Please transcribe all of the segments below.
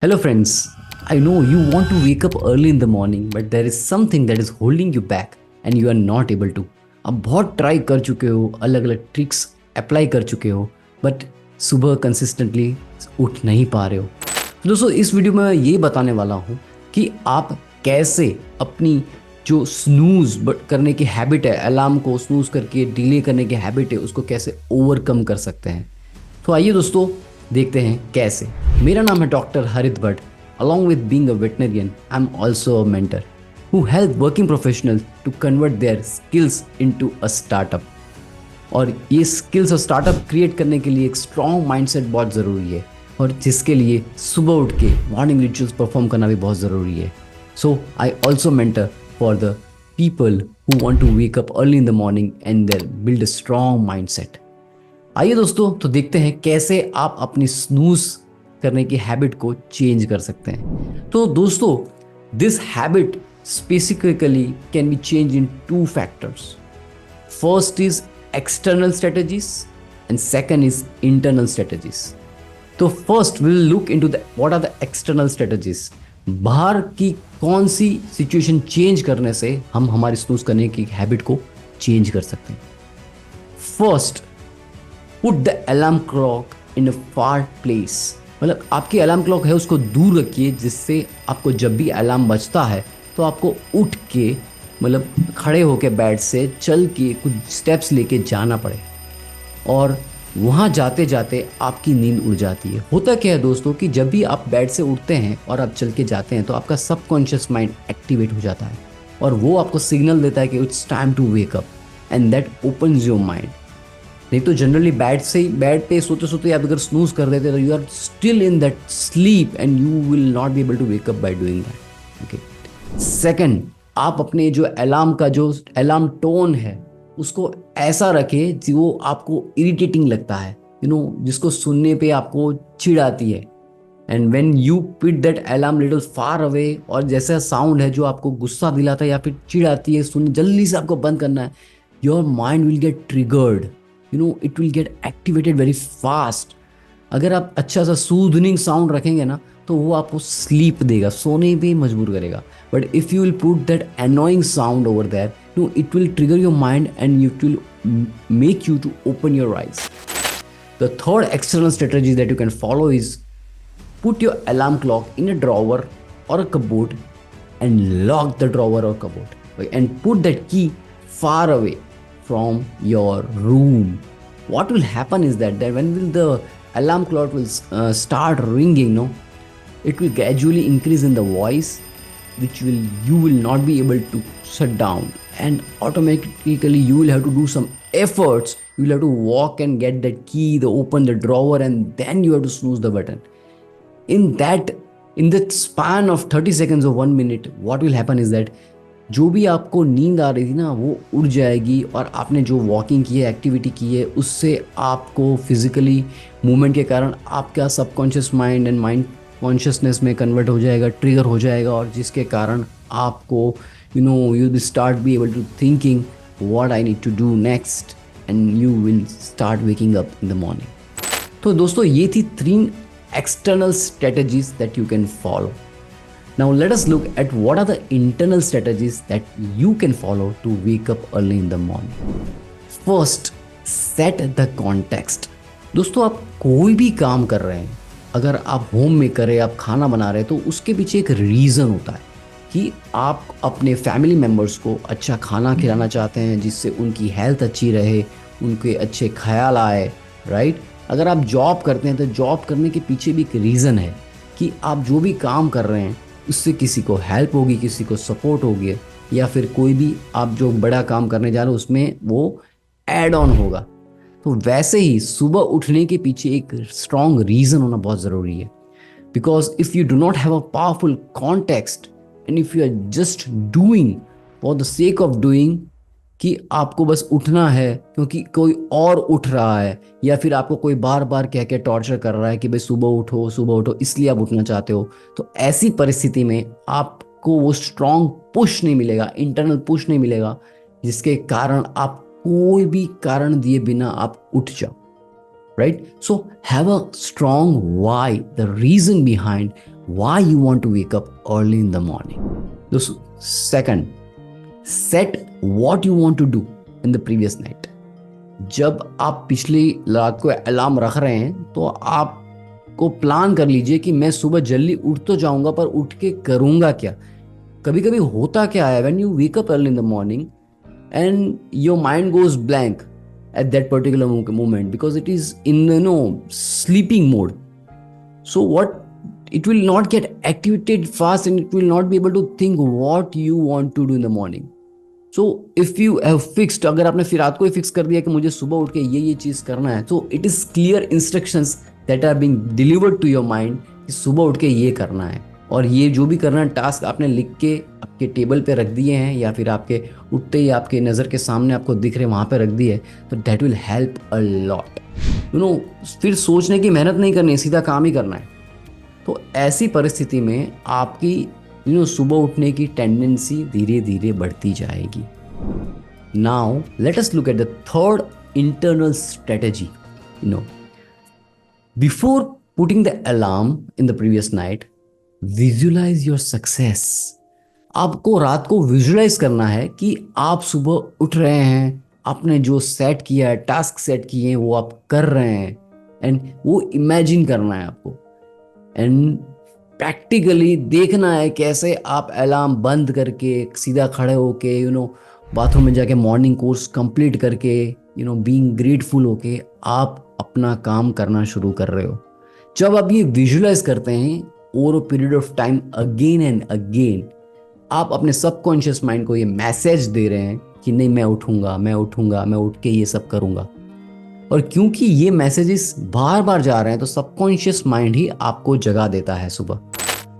Hello, friends. I know you want to wake up early in the morning, but there is something that is holding you back and you are not able to. आप बहुत try कर चुके हो, अलग अलग tricks apply कर चुके हो, बट सुबह कंसिस्टेंटली उठ नहीं पा रहे हो। तो दोस्तों, इस वीडियो में मैं ये बताने वाला हूँ कि आप कैसे अपनी जो स्नूज करने की हैबिट है, अलार्म को स्नूज करके डिले करने की हैबिट है, उसको कैसे ओवरकम कर सकते हैं। तो आइए दोस्तों, देखते हैं कैसे। मेरा नाम है डॉक्टर हरित Bhatt. Along with being a veterinarian, I'm also a mentor who help working professionals to convert their skills into a startup. और ये स्किल्स और स्टार्टअप क्रिएट करने के लिए एक स्ट्रॉन्ग माइंडसेट बहुत ज़रूरी है, और जिसके लिए सुबह उठ के मॉर्निंग रिचुअल्स परफॉर्म करना भी बहुत ज़रूरी है। So I also mentor for the people who want to wake up early in the morning and there build a strong mindset. आइए दोस्तों, तो देखते हैं कैसे आप अपनी स्नूज करने की हैबिट को चेंज कर सकते हैं। तो दोस्तों, this habit specifically can be change in two factors. First is external strategies and second is internal strategies. तो first will look into the what are the external strategies. बाहर की कौन सी सिचुएशन चेंज करने से हम हमारी स्नूज करने की हैबिट को चेंज कर सकते हैं। First, put the alarm clock in a far place. मतलब आपकी अलार्म क्लॉक है उसको दूर रखिए, जिससे आपको जब भी अलार्म बजता है तो आपको उठ के, मतलब खड़े होकर बेड से चल के कुछ स्टेप्स लेके जाना पड़े, और वहाँ जाते जाते आपकी नींद उड़ जाती है। होता क्या है दोस्तों कि जब भी आप बेड से उठते हैं और आप चल के जाते हैं तो आपका सबकॉन्शियस माइंड एक्टिवेट हो जाता है, और वो आपको सिग्नल देता है कि it's time to wake up, and that opens your mind. नहीं तो जनरली बेड पे सोते सोते आप अगर स्नूज कर देते तो you are still in that sleep and you will not be able to wake up by doing that. Okay. Second, आप अपने जो अलार्म का जो अलार्म टोन है उसको ऐसा रखें कि वो आपको इरिटेटिंग लगता है, जिसको सुनने पे आपको चिढ़ आती है। And when you put that alarm little far away, और जैसा साउंड है जो आपको गुस्सा दिलाता है या फिर चिढ़ आती है, सुन जल्दी से आपको बंद करना है, your mind will get triggered, it will get activated very fast. अगर आप अच्छा सा सूदनिंग साउंड रखेंगे ना तो वो आपको स्लीप देगा, सोने पे मजबूर करेगा। But if you will put that annoying sound over there, it will trigger your mind and it will make you to open your eyes. The third external strategy that you can follow is put your alarm clock in a drawer or a cupboard and lock the drawer or cupboard, okay, and put that key far away from your room. What will happen is that when will the alarm clock will start ringing, no, it will gradually increase in the voice, which will you will not be able to shut down, and automatically you will have to do some efforts. You will have to walk and get that key, open the drawer, and then you have to snooze the button. In that span of 30 seconds or 1 minute, what will happen is that जो भी आपको नींद आ रही थी ना वो उड़ जाएगी, और आपने जो वॉकिंग की है, एक्टिविटी की है, उससे आपको फिजिकली मूवमेंट के कारण आपका subconscious mind and mind consciousness में कन्वर्ट हो जाएगा, ट्रिगर हो जाएगा, और जिसके कारण आपको you start be able to thinking what I need to do next, and you will start waking up in the morning. तो दोस्तों, ये थी 3 external strategies that you can follow. Now let us look at what are the internal strategies that you can follow to wake up early in the morning. First, set the context. दोस्तों, आप कोई भी काम कर रहे हैं, अगर आप होम में कर रहे हैं, आप खाना बना रहे हैं, तो उसके पीछे एक रीज़न होता है कि आप अपने फैमिली मेम्बर्स को अच्छा खाना खिलाना चाहते हैं, जिससे उनकी हेल्थ अच्छी रहे, उनके अच्छे ख्याल आए, राइट। अगर आप जॉब करते हैं तो जॉब करने के पीछे भी एक रीज़न है कि आप जो भी काम कर रहे हैं उससे किसी को हेल्प होगी, किसी को सपोर्ट होगी, या फिर कोई भी आप जो बड़ा काम करने जा रहे हो उसमें वो ऐड ऑन होगा। तो वैसे ही सुबह उठने के पीछे एक स्ट्रॉन्ग रीज़न होना बहुत ज़रूरी है, because if you do not have a powerful context and if you are just doing for the sake of doing, कि आपको बस उठना है क्योंकि कोई और उठ रहा है, या फिर आपको कोई बार बार कह के टॉर्चर कर रहा है कि भाई सुबह उठो, इसलिए आप उठना चाहते हो, तो ऐसी परिस्थिति में आपको वो स्ट्रॉन्ग पुश नहीं मिलेगा, इंटरनल पुश नहीं मिलेगा, जिसके कारण आप कोई भी कारण दिए बिना आप उठ जाओ, right? So have a strong why, the reason behind why you want to wake up early in the morning. दोस्तों, second, set what you want to do in the previous night. जब आप पिछली रात को अलार्म रख रहे हैं तो आपको प्लान कर लीजिए कि मैं सुबह जल्दी उठ तो जाऊंगा, पर उठ के करूंगा क्या. कभी कभी होता क्या है, when you wake up early in the morning and your mind goes blank at that particular moment because it is in sleeping mode. So what, it will not get activated fast and it will not be able to think what you want to do in the morning. So if you have fixed, अगर आपने फिर रात को ही fix कर दिया कि मुझे सुबह उठ के ये चीज करना है, so it is clear instructions that are being delivered to your mind कि सुबह उठ के ये करना है, और ये जो भी करना है टास्क आपने लिख के आपके टेबल पे रख दिए हैं या फिर आपके उठते ही आपके नज़र के सामने आपको दिख रहे वहाँ पे रख दिए, तो that will help a lot. फिर सोचने की मेहनत नहीं करनी है, सीधा काम ही करना है. तो ऐसी परिस्थिति में आपकी सुबह उठने की टेंडेंसी धीरे धीरे बढ़ती जाएगी. Now let us look at the third internal strategy. Before putting the alarm in the previous night, visualise your success. आपको रात को विजुअलाइज करना है कि आप सुबह उठ रहे हैं, आपने जो सेट किया है, टास्क सेट किए हैं, वो आप कर रहे हैं, एंड वो इमेजिन करना है आपको, एंड प्रैक्टिकली देखना है कैसे आप अलार्म बंद करके सीधा खड़े होके बाथरूम में जाके मॉर्निंग कोर्स कंप्लीट करके बीइंग ग्रेटफुल होके आप अपना काम करना शुरू कर रहे हो. जब आप ये विजुअलाइज करते हैं over a period of time again and again, आप अपने सबकॉन्शियस माइंड को ये मैसेज दे रहे हैं कि नहीं, मैं उठूंगा, मैं उठूंगा, मैं उठ के ये सब करूंगा. और क्योंकि ये मैसेजेस बार बार जा रहे हैं तो सबकॉन्शियस माइंड ही आपको जगा देता है सुबह.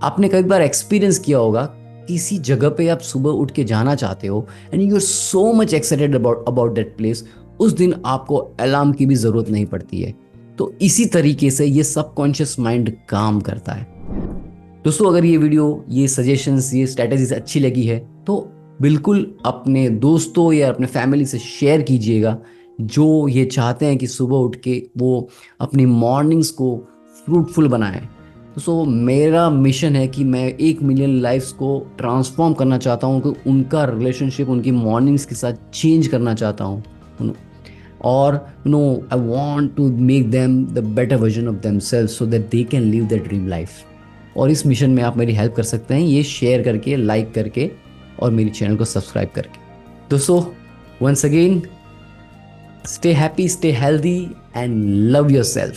आपने कई बार एक्सपीरियंस किया होगा, किसी जगह पे आप सुबह उठ के जाना चाहते हो and you are so much excited about that place, उस दिन आपको अलार्म की भी ज़रूरत नहीं पड़ती है. तो इसी तरीके से ये सबकॉन्शियस माइंड काम करता है. दोस्तों, अगर ये वीडियो, ये सजेशंस, ये स्ट्रैटेजीज अच्छी लगी है तो बिल्कुल अपने दोस्तों या अपने फैमिली से शेयर कीजिएगा जो ये चाहते हैं कि सुबह उठ के वो अपनी मॉर्निंग्स को फ्रूटफुल बनाएं. दोस्तों, मेरा मिशन है कि मैं 1 मिलियन लाइफ्स को ट्रांसफॉर्म करना चाहता हूँ, कि उनका रिलेशनशिप उनकी मॉर्निंग्स के साथ चेंज करना चाहता हूँ, और I want to make them the better version of themselves so that they can live the dream life. और इस मिशन में आप मेरी हेल्प कर सकते हैं ये शेयर करके, लाइक करके और मेरी चैनल को सब्सक्राइब करके. दोस्तों, once again, stay happy, stay healthy and love yourself.